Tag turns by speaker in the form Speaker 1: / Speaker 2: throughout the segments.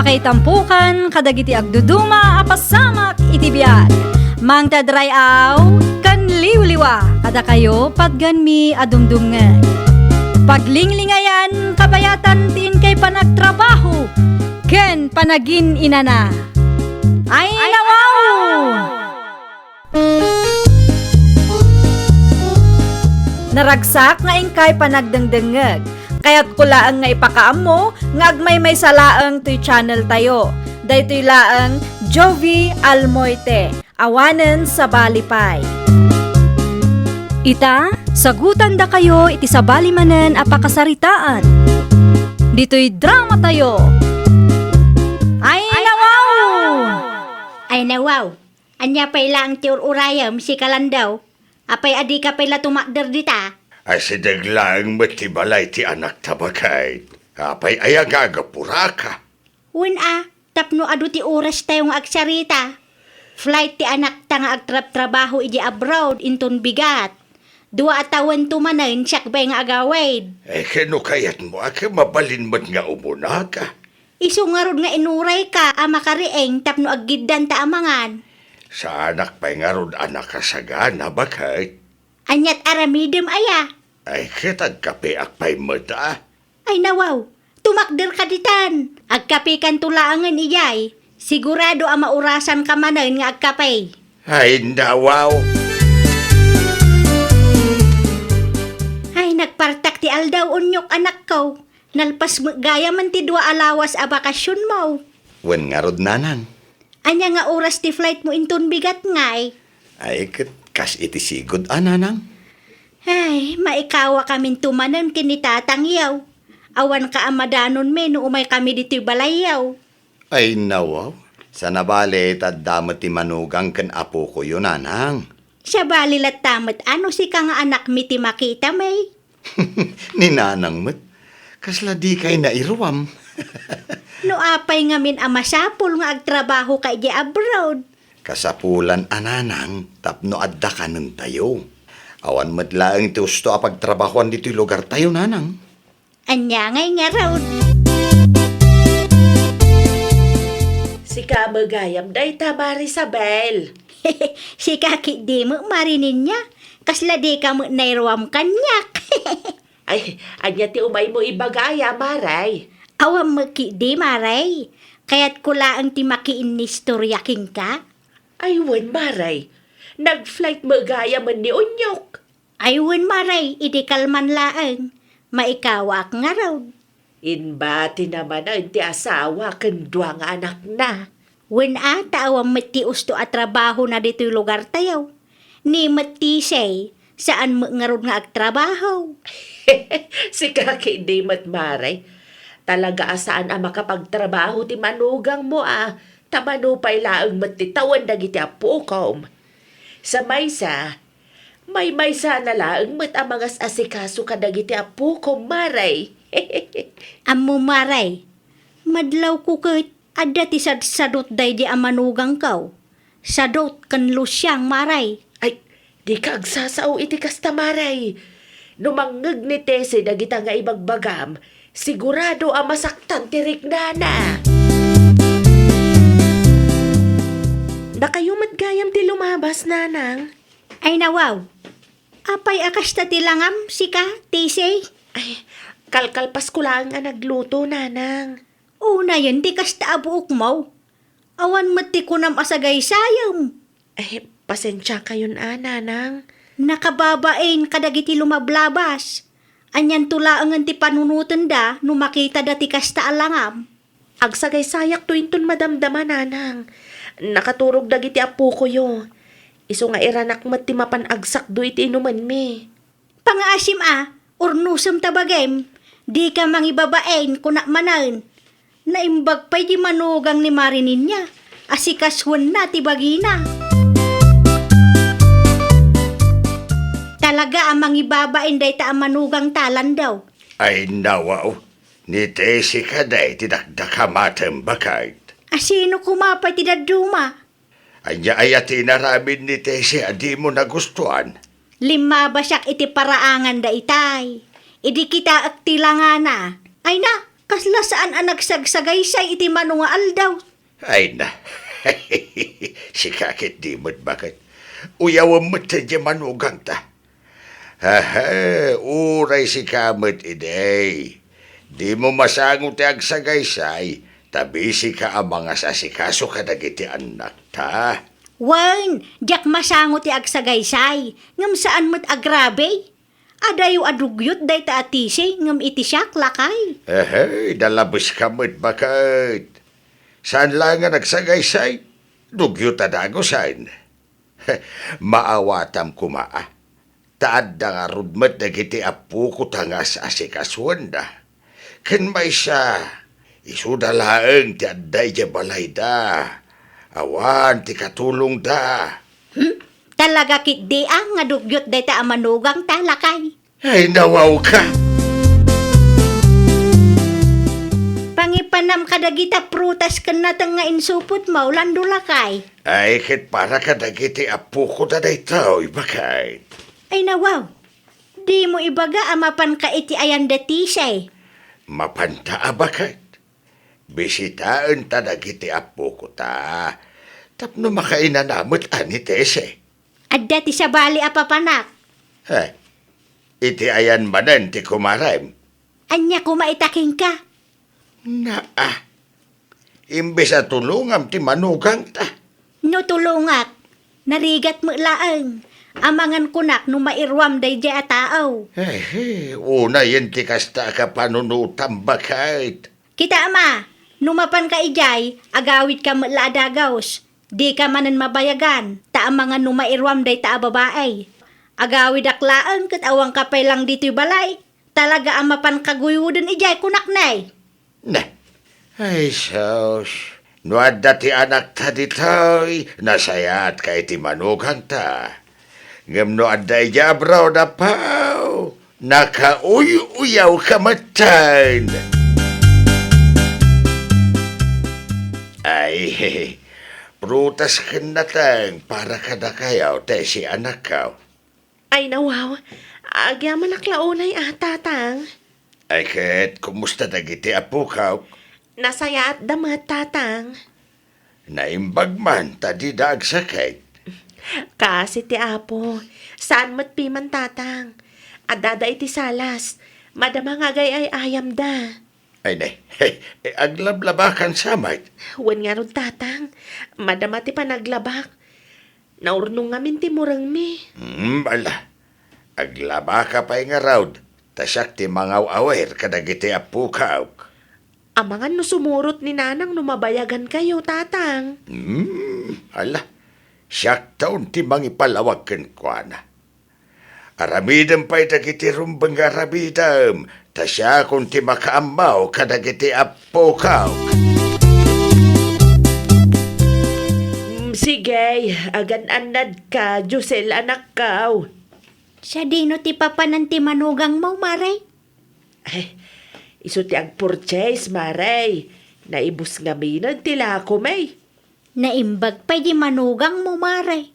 Speaker 1: kay tampukan, kadagiti agduduma, apasamak itibiyag. Mang tadray aw, kan liwliwa, kada kayo padgan mi adumdumngeg. Paglinglingayan, kabayatan tin kay panagtrabaho, ken panagin inana. Ay nawaw! Naragsak nga ingkay panagdengdengeg. Kaya't kulaang nga ipakaam mo, nga agmay may salaang to'y channel tayo. Daytoy laang Jovi Almoite, awanen sa balipay. Ita, sagutan da kayo iti sa balimanen apakasaritaan. Dito'y drama tayo. Ay nawaw!
Speaker 2: Ay nawaw, anya pay lang ti urayam si kalandaw. Apay adi ka pay la tumakder dita.
Speaker 3: Ay si daglaang matibalay ti anak tabakay. Apay ay agagapura ka.
Speaker 2: Wen tapno adu ti oras tayo nga agsarita. Flight ti anak ta nga agtrab-trabaho iji abroad inton bigat. 2 atawan tumanen siyak bay nga agawid.
Speaker 3: Kano kayat mo mabalin mo't nga umuna ka?
Speaker 2: Isu nga rod nga inuray ka makarieng tapno aggidan ta amangan.
Speaker 3: Sa anak pa'y nga rod anak kasagana bakay.
Speaker 2: Anyat aramidem aya.
Speaker 3: Ay kitag kape akpay mata.
Speaker 2: Ay nawaw, tumakder ka ditan. Agkape kan tulaangan iyay. Sigurado ang maurasan ka manen nga agkape.
Speaker 3: Ay nawaw.
Speaker 2: Ay nagpartak ti aldaw unyok anak ko. Nalpas gaya man ti 2 alawas a bakasyon mo.
Speaker 3: Wen nga rod nanan.
Speaker 2: Anya nga oras ti flight mo inton bigat ngay.
Speaker 3: Ay kas iti sigod ananang.
Speaker 2: Ay, maikawa kamin tumanan kinitatang yaw. Awan ka amadanon me no umay kami dito'y balayaw.
Speaker 3: Ay nawaw. Sa nabali taddamat ti manugang kan apo ko yun anang.
Speaker 2: Siya balilat tamat ano si ka nga anak mi ti makita may.
Speaker 3: Ninanang mat. Kasla di kay nairuam.
Speaker 2: No apay nga min amasapol nga agtrabaho kay di abroad.
Speaker 3: Kasapulan ananang tapno adda kanon tayo. Awan madlaang ti usto a pagtrabahoan dito'y lugar tayo nanang.
Speaker 2: Anya ngay nga raw.
Speaker 4: Si kamagayam day ta Marisabel.
Speaker 2: Si kaki di mo marinin niya. Kasla di ka mo nairuam kanyak.
Speaker 4: Ay, anya ti umay mo ibagaya, Maray.
Speaker 2: Awam mo ki di maray. Kaya't kulaang ti makiin ni storya king ka.
Speaker 4: Ay, wen, Maray. Nag-flight magaya man ni Unyok.
Speaker 2: Ayun maray, idi kalman laang. Maikawak nga raw.
Speaker 4: Inbati naman ang ti asawa kandwa nga anak na.
Speaker 2: Wen awam mati usto at trabaho na dito'y lugar tayo. Ni mati say, saan mo nga ron nga agtrabaho?
Speaker 4: Si kaki di mat Maray. Talaga asaan ang makapagtrabaho ti manugang mo Tamanupay laang matitawan dagiti apukom. Sa maysa, may maysa na laang mat amangas asikaso kadagiti apukom, Maray.
Speaker 2: Ammo maray, madlaw ko kat adda ti sadot day di amanugang kaw. Sadot kan lusyang maray.
Speaker 4: Ay, di ka agsasaw iti kasta, Maray. Numangeg ni Tese dagita nga ibagbagam, sigurado ang masaktan ti Rignana. Da kayo matgayam ti lumabas, nanang.
Speaker 2: Ay nawaw, apay akas ta tilangam si ka, tisay?
Speaker 4: Ay, kalkalpas ko lang nga nagluto, nanang.
Speaker 2: Una yun, di kasta abuok mo. Awan mati ko nam asagay sayam.
Speaker 4: Ay, pasensya kayon, nanang.
Speaker 2: Nakababain kadagiti lumablabas. Anyan tulaangan ti panunutan da, no makita da ti kasta alangam.
Speaker 4: Agsagay sayak tuwinton madamdaman, nanang. Nakaturog dagiti apo ko yo. Iso nga iranak mat ti mapanagsak do iti inuman mi.
Speaker 2: Pangaasim urnusam tabagem. Di ka mangibabain kunak manan. Naimbag pa'y di manugang ni marinin niya. Asikaswan na ti bagina. Talaga ang mangibabain day ta ang manugang talan daw.
Speaker 3: Ay nawaw. Ni Tesi ka day tidakdakamatem bakay.
Speaker 2: Asino kumapay ti daduma?
Speaker 3: Anya ay tinaramin ni Tesi adi mo nagustuhan.
Speaker 2: 5 basyak iti paraangan da itay. Idi kita agtilangana. Ay na, Kasla saan ang nagsagsagaysay iti mano nga aldaw.
Speaker 3: Ay na. Si kakit di mo't bakit. Uyawan mo't sa manugang ta. Haha, uray si kamot iday. Di mo masangot ag sagaysay. Tabi si ka ang mga sasikaso ka dagiti anak ta.
Speaker 2: Wan, jak masangot ti agsagaysay. Ngam saan mo't agrabe? Adayo adugyot day ta atisi ngam iti siyak lakay.
Speaker 3: Dalabos ka mo't bakit. Saan lang nga nagsagaysay? Dugyo tadagosan. Maawatam kumaa. Taad da nga rudmat na kiti apu ko tangas asikaswan da. Ken may siya, isudalaang ti adday di balay da. Awan ti katulong da.
Speaker 2: Talaga kit di ang nga dugyot day ta amanugang talakay.
Speaker 3: Ay, nawaw ka.
Speaker 2: Pangipanam kadagita prutas ken natang nga insupot maulando lakay.
Speaker 3: Ay, ket para ka dagiti apu ko da day tao, ibakay.
Speaker 2: Ay nawaw, di mo ibaga amapan ka iti ayan datisay.
Speaker 3: Mapanta abakay. Bisitaan ta dagiti apu ko ta. Tapno makainanamot ani tese.
Speaker 2: Adda ti sa bali apapanak.
Speaker 3: Iti ayan manan ti kumarem.
Speaker 2: Anya kumaitaking ka.
Speaker 3: Imbes na tulungam ti manugang ta.
Speaker 2: No tulungak, narigat mo laang. Amangan kunak no mairwam day di ataaw.
Speaker 3: Una yan ti kasta ka panunutam bakit.
Speaker 2: Kita ama, numapan ka ijay, agawit ka matla adagaws. Di ka manan mabayagan, ta amangan no mairwam day ta babae. Agawid aklaan kat awang kapay lang dito'y balay. Talaga amapan kaguyudan ijay kunak nay.
Speaker 3: Ay, sos. Nuad dati anak ta ditoy, nasayat kay ti manugang ta. Ngam no aday jabraw na pao, nakauy-uyaw kamatan. Ay, prutas kanatang para kada kayaw te si anak kaw.
Speaker 4: Ay nawaw, agyaman naklaunay tatang.
Speaker 3: Ay ket, kumusta dagiti apu kaw?
Speaker 4: Nasaya at damat tatang.
Speaker 3: Naimbag man, tadi daag sakit.
Speaker 4: Kasi ti apo, saan mo't piman tatang? Adada iti salas, madama nga gay ay ayam da.
Speaker 3: Ay nay, aglablabakan samay.
Speaker 4: Wan nga ron tatang, madama ti panaglabak. Naurnong ngamin ti murang mi.
Speaker 3: Bala, aglaba ka pa'y nga raud, tasyak ti mangaw awer kadagiti apu kaw.
Speaker 4: Amangan no sumurot ni nanang numabayagan kayo tatang.
Speaker 3: Ala, siyak taon ti mangipalawag ken kuana. Aramidam pa'y dagiti rumbang aramidam, tasya kung ti makaamaw kadagiti apu kaw.
Speaker 4: Sige, agan-anad ka, Josel anak kaw.
Speaker 2: Sa dino ti papanan ti manugang mo, maray?
Speaker 4: Ay, iso ti ag-purchase, maray. Naibus nga minag tila ko may.
Speaker 2: Naimbag pa di manugang mo, maray.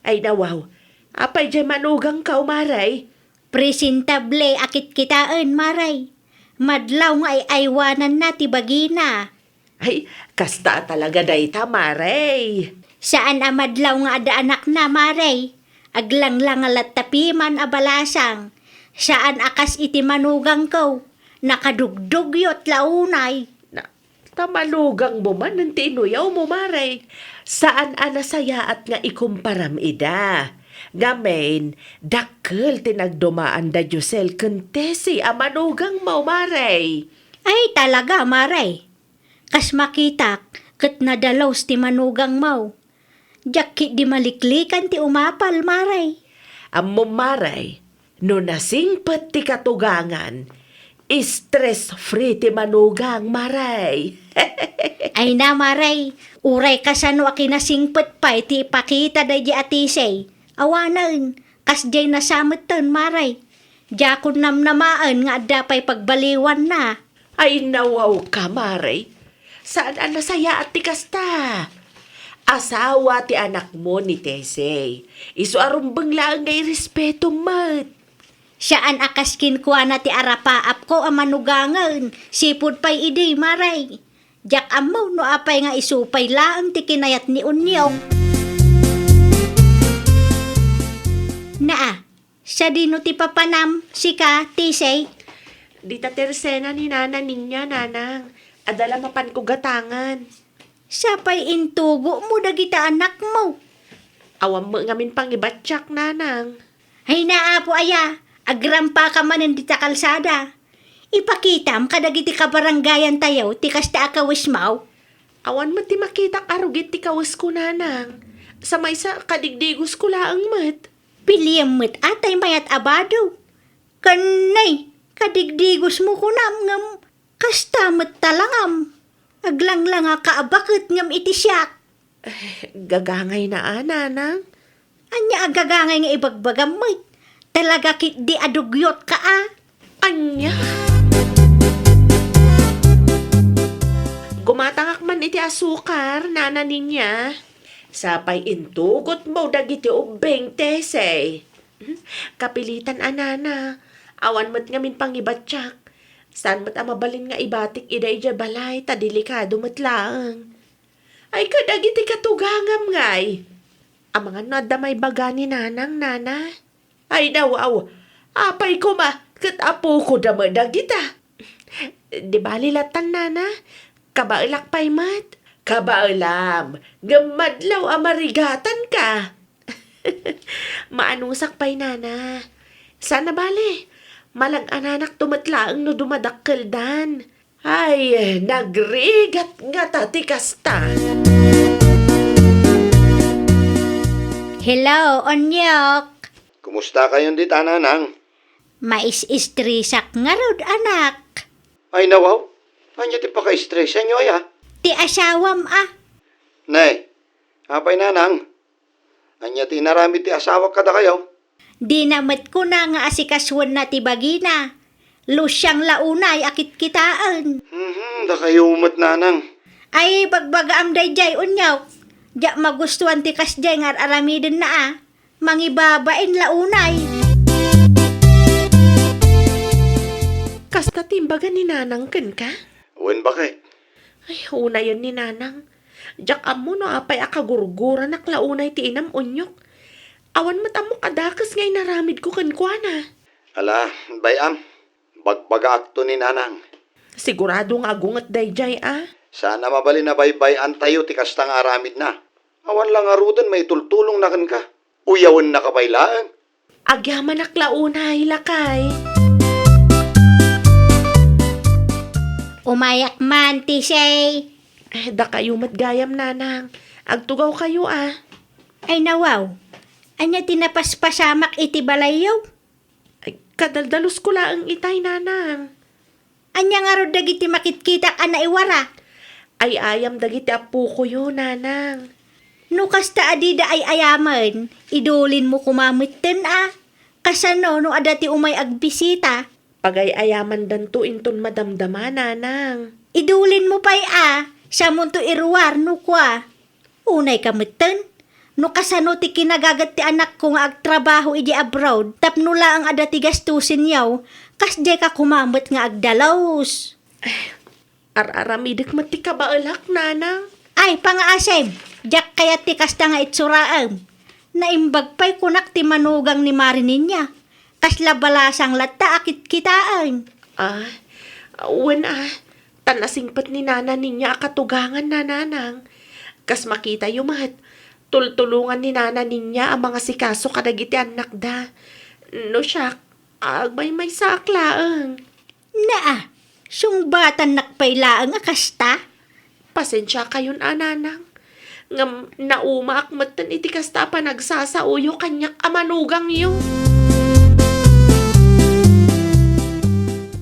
Speaker 4: Ay nawaw, apay di manugang kaw, maray.
Speaker 2: Presentable akit kitaan, maray. Madlaw nga ay aywanan na ti bagina.
Speaker 4: Ay, kasta talaga dayta, maray.
Speaker 2: Saan amadlaw nga ada anak na, maray? Aglang-lang alat tapiman abalasang. Saan akas iti manugang ko? Nakadugdugyot launay.
Speaker 4: Na, tamanugang mo man ng tinuyaw mo, maray. Saan anasaya at nga ikumparam ida? Gamen, dakkel tinagdumaan da Josel kentesi amanugang mo, maray.
Speaker 2: Ay talaga, maray. Kas makitak, kat nadalaw ti manugang mau. Jakit di maliklikan ti umapal, maray.
Speaker 4: Ammo, maray, no nasingpet ti katugangan, stress-free ti manugang, maray.
Speaker 2: Ay na, maray. Uray kasano akinasingpet pa iti ipakita da di atisay. Awanan, kas jay nasametan, maray. Jakon namnamaan nga adapay pagbaliwan na.
Speaker 4: Ay nawaw ka, maray. Saan ang nasaya at ti kasta? Asawa ti anak mo ni Tesey. Iso arumbang lang ngay respeto mat.
Speaker 2: Siyaan akas kinkuha na ti arapaap ko ang manugangan. Sipod pa'y idi, maray. Jak amaw no apay nga isupay laang ti kinayat ni Unyong. Naa, sa dino ti papanam, sika, tisay.
Speaker 4: Dita tersena ni nana ninya, nanang. Adala mapan ko gatangan.
Speaker 2: Sapay intugo mo dagita anak mo.
Speaker 4: Awam mo ngamin pang ibatsak, nanang.
Speaker 2: Ay naapo aya, agrampa ka man di ta kalsada. Ipakitam kadagiti kabaranggayan tayo, tikas ta akawis mau.
Speaker 4: Awan mo ti makita arugit ti kawas ko, nanang. Sa may sa kadigdigos ko laang mat.
Speaker 2: Piliyam mo't atay mayat abado. Kanay, kadigdigos mo kunam ngam, kasta mo't talangam. Aglang nga kaabakit ngam iti siyak.
Speaker 4: Gagangay na, nanang.
Speaker 2: Anya agagangay nga ibagbagam mo't. Talaga kit di adugyot ka
Speaker 4: Anya? Gumatangak man iti asukar, nana ninya. Sapay intugot mo dagiti ubeng tesay. Kapilitan anana. Awan mo't ngamin pangibatsak. Saan mo't amabalin nga ibatik iday ja balay, ta delikado mo't laang. Ay kadagiti katugangam ngay. Ang mga nadamay baga ni nanang, nana. Ay dawaw, apay ko ma, kat apo ko dama dagita. Di bali latan, nana? Kabailak pa'y mat. Kabailam, gamadlaw amarigatan ka. Maanusak pa'y nana. Sana bali, malag ananak tumatlaang no dumadakkel dan. Ay, nagrigat nga tati kasta.
Speaker 2: Hello, Onyok.
Speaker 3: Kumusta kayong dit, nanang?
Speaker 2: Mais-istrisak nga rod, anak.
Speaker 3: Ay nawaw, anya ti paka-stress nyo ya?
Speaker 2: Ti asawam
Speaker 3: Nay, apay nanang. Anya ti narami ti asawa kada kayo?
Speaker 2: Di namat ko na nga asikaswan na ti bagina. Lusyang launay akit kitaan.
Speaker 3: Da kayo umat nanang.
Speaker 2: Ay, bagbaga day jay unyaw. Diya magustuhan ti kasjay nga aramidin na Mangibabain launay.
Speaker 4: Kasta timbaga ni nanang ken ka?
Speaker 3: Wen bakit?
Speaker 4: Ay, una yun ni nanang. Diyak amo no apay akagurgura naklaunay ti inam unyok. Awan matamo kadakas ngay naramid ko kankwana.
Speaker 3: Ala, bayam. Bagbaga akto ni nanang.
Speaker 4: Sigurado nga agungat dayjay
Speaker 3: Sana mabali na baybayan tayo ti kastang aramid na. Awan lang arudan may tultulong na kan ka. Uyawan na kabaylaan.
Speaker 4: Agyaman naklaunay lakay.
Speaker 2: Umayak man, tisay.
Speaker 4: Da kayo matgayam nanang. Agtugaw kayo
Speaker 2: Ay nawaw. Anya tinapaspasamak iti balayaw.
Speaker 4: Ay, kadaldalos ko lang itay nanang.
Speaker 2: Anya nga rod dagiti makitkitak ana iwara.
Speaker 4: Ay ayam dagiti apo ko yun nanang.
Speaker 2: No kasta adida ay ayaman, idulin mo kumamitten Kasano no adati umay agbisita.
Speaker 4: Pagay ayaman danto inton madamdama nanang.
Speaker 2: Idulin mo pa'y sa munto iruwar no kwa. Unay kamitten. No kasano ti kinagagat ti anak ko nga agtrabaho iji abroad, tapno la ang adati gastusin yaw, kasde ka kumamot nga agdalaws.
Speaker 4: Araramidik mati kabaalak nanang.
Speaker 2: Ay, pangaasem, jak kaya ti kasta nga itsuraam. Naimbag pa'y kunak ti manugang ni marinin niya. Kasla balasang lata akit kitaan.
Speaker 4: Wen tanasingpat ni nana ninya akatugangan na nanang. Kas makita yumat, tultulungan ni nana ninya ang mga sikaso kadagiti anak da. No siyak, agmay may saklaang.
Speaker 2: Sungbatan nakpailaang akasta.
Speaker 4: Pasensya kayon nanang. Ngam naumaak matan iti kasta pa nagsasauyo kanyak amanugang yung.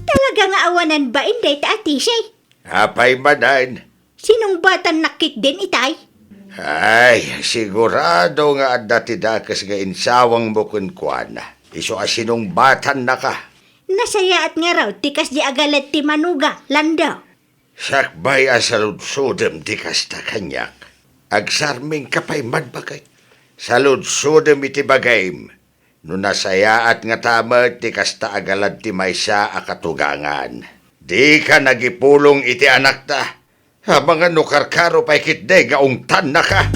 Speaker 2: Talaga nga awanan ba inday ta atisay?
Speaker 3: Apay madan.
Speaker 2: Sinong batan nakik din itay?
Speaker 3: Ay, sigurado nga at dati-dakas nga insawang mo kunkwana. Iso asinong batan na ka.
Speaker 2: Nasaya at nga raw, tikas di agalat ti manuga, landa.
Speaker 3: Sakbay asaludsudem di kasta kanyak. Agsarming kapay madbakay. Saludsudem iti bagayim. No nasayaat nga tamat ti kasta agalad ti maysa a katugangan. Di ka nagipulong iti anak ta. Habang ano karkaro pa'y kitde gaungtan na ka.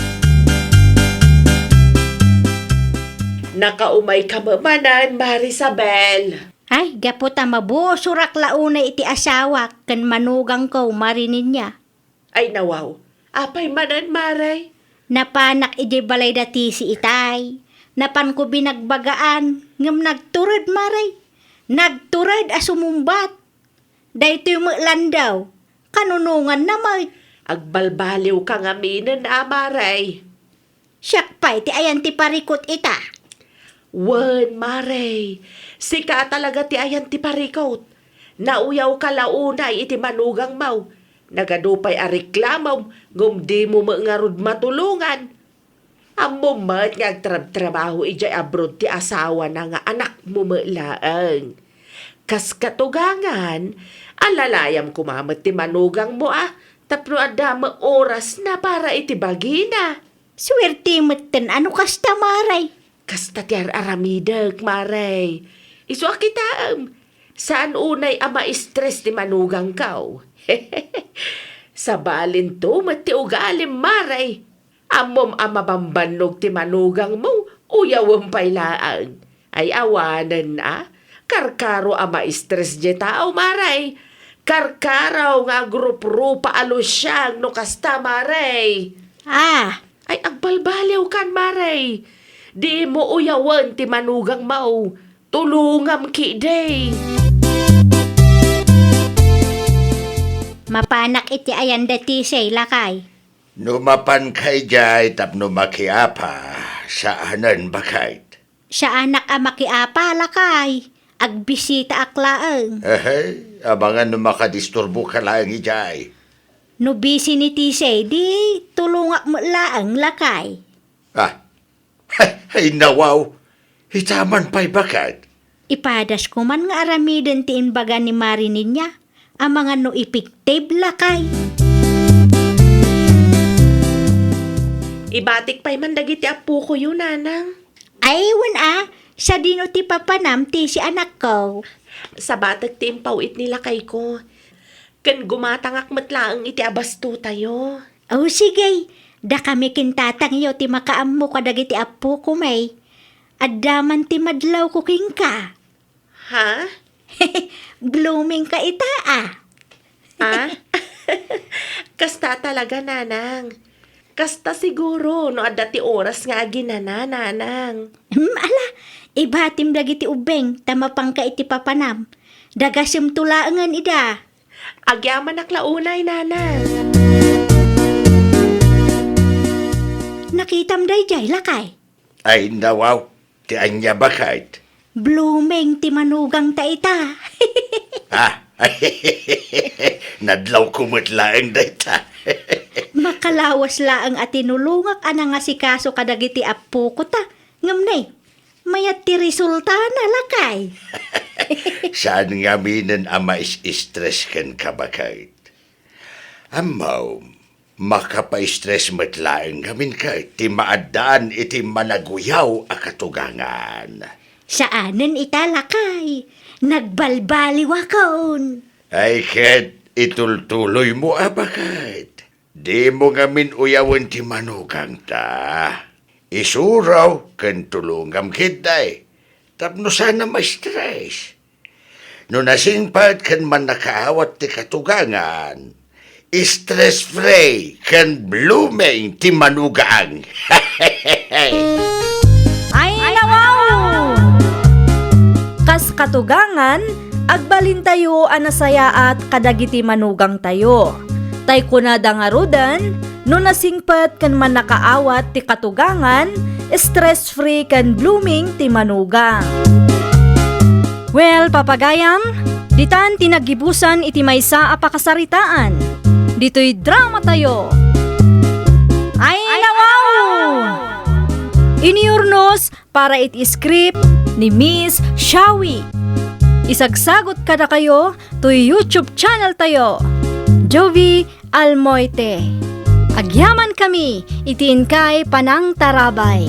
Speaker 4: Nakaumay ka mamanan, Marisabel.
Speaker 2: Ay, gaputa mabuo surak launa iti asawa kan manugang ko marinin niya.
Speaker 4: Ay nawaw, apay manan, Maray.
Speaker 2: Napanak iti balay dati si itay. Napan ko binagbagaan, ngam nagturad maray. Nagturad asumumbat. Daytoy mo landaw, kanunungan na may.
Speaker 4: Agbalbaliw ka nga minin, Maray.
Speaker 2: Siyak pa'y ti ayan ti parikot ita.
Speaker 4: Wen, Maray. Sika talaga ti ayan ti parikot. Nauyaw ka launay iti manugang mau. Nagadupay a reklamaw, gumdi mo ngarud matulungan. Amo mat nga agtrabaho ijay abroad ti asawa na nga anak mo laang. Kas katugangan, alalayam kumamat ti manugang mo tapno adama oras na para iti bagina.
Speaker 2: Swerte moten ano kasta maray.
Speaker 4: Kasta ti aramidag, Maray. Isu akitaam. Saan unay ama stress ti manugang kaw? Sa balin to, mati ugalim, Maray. Amom ama bambanog ti manugang mo, uyawang pailaan. Ay awanan na. Karkaro ama stress di tao, Maray. Karkaraw nga grup-rupa alusyang no kasta, Maray. Ay agbalbaliw kan, Maray. Di mo uyawan ti manugang mau. Tulungam ki day.
Speaker 2: Mapanak iti ayan dati say lakay.
Speaker 3: Numapan kay jay tapno makiapa sa anan bakait.
Speaker 2: Siya anak a makiapa lakay. Agbisita aklaang.
Speaker 3: Abangan no makadisturbo ka lang ijay.
Speaker 2: No busy ni Tisay, di tulungak mo laang lakay.
Speaker 3: Ay nawaw. Hitaman pa'y bakit?
Speaker 2: Ipadas ko man nga aramiden ti inbaga ni marinin niya. Ang mga no epektive lakay.
Speaker 4: Ibatik pa'y mandagiti apu ko yun, nanang.
Speaker 2: Ay, sa dino ti papanam ti si anak ko.
Speaker 4: Sa batag ti impawit nila kay ko. Kan gumatangak matlaang iti abasto tayo.
Speaker 2: Oh, sige. Da kami kintatang iyo ti makaam mo kadagiti apu ko may. Addaman ti madlaw ko king ka.
Speaker 4: Ha?
Speaker 2: Blooming ka ita
Speaker 4: Kasta talaga, nanang. Kasta siguro, no adda ti oras nga ginana, nanang.
Speaker 2: Ala, ibatim dagiti ubeng, tamapang ka iti papanam. Dagasim tulaangan ida.
Speaker 4: Agyaman aklaunay, nanang.
Speaker 2: Nakitam dayjay lakay.
Speaker 3: Ay nawaw. Ti anya bakit?
Speaker 2: Blooming ti manugang ta ita.
Speaker 3: Nadlaw kumutlaang dayta.
Speaker 2: Makalawas laang at tinulungak ana nga si kaso kadagiti apu ko ta. Ngamnay, mayat ti resulta na lakay.
Speaker 3: Saan nga minen ama is-stress kan kabakait? Amaw, makapa-stress matlaang gamin ka, ti maadaan iti managuyaw a katugangan.
Speaker 2: Saanen ita lakay? Nagbalbaliwa kaon.
Speaker 3: Ay ket, itultuloy mo abakait. Di mo ngamin uyawan ti manugang ta. Isuraw, kan tulungam kitay. Tapno sana ma-stress. No nasingpad kan man nakaawat ti katugangan, stress-free kan blooming ti manugang.
Speaker 1: Ay, nawaw! Kas katugangan, agbalin tayo anasaya at kadagiti manugang tayo. Tay kunada nga rudan, no nasingpat kan man nakaawat ti katugangan, stress-free kan blooming ti manugang. Well, papagayam, ditan tinagibusan iti maysa a pakasaritaan. Dito'y drama tayo. Ay, nawaw! Iniurnos para iti script ni Miss Shawi. Isagsagot kada kayo to YouTube channel tayo. Jovi Almoite. Agyaman kami, itiin kay Panang Tarabay.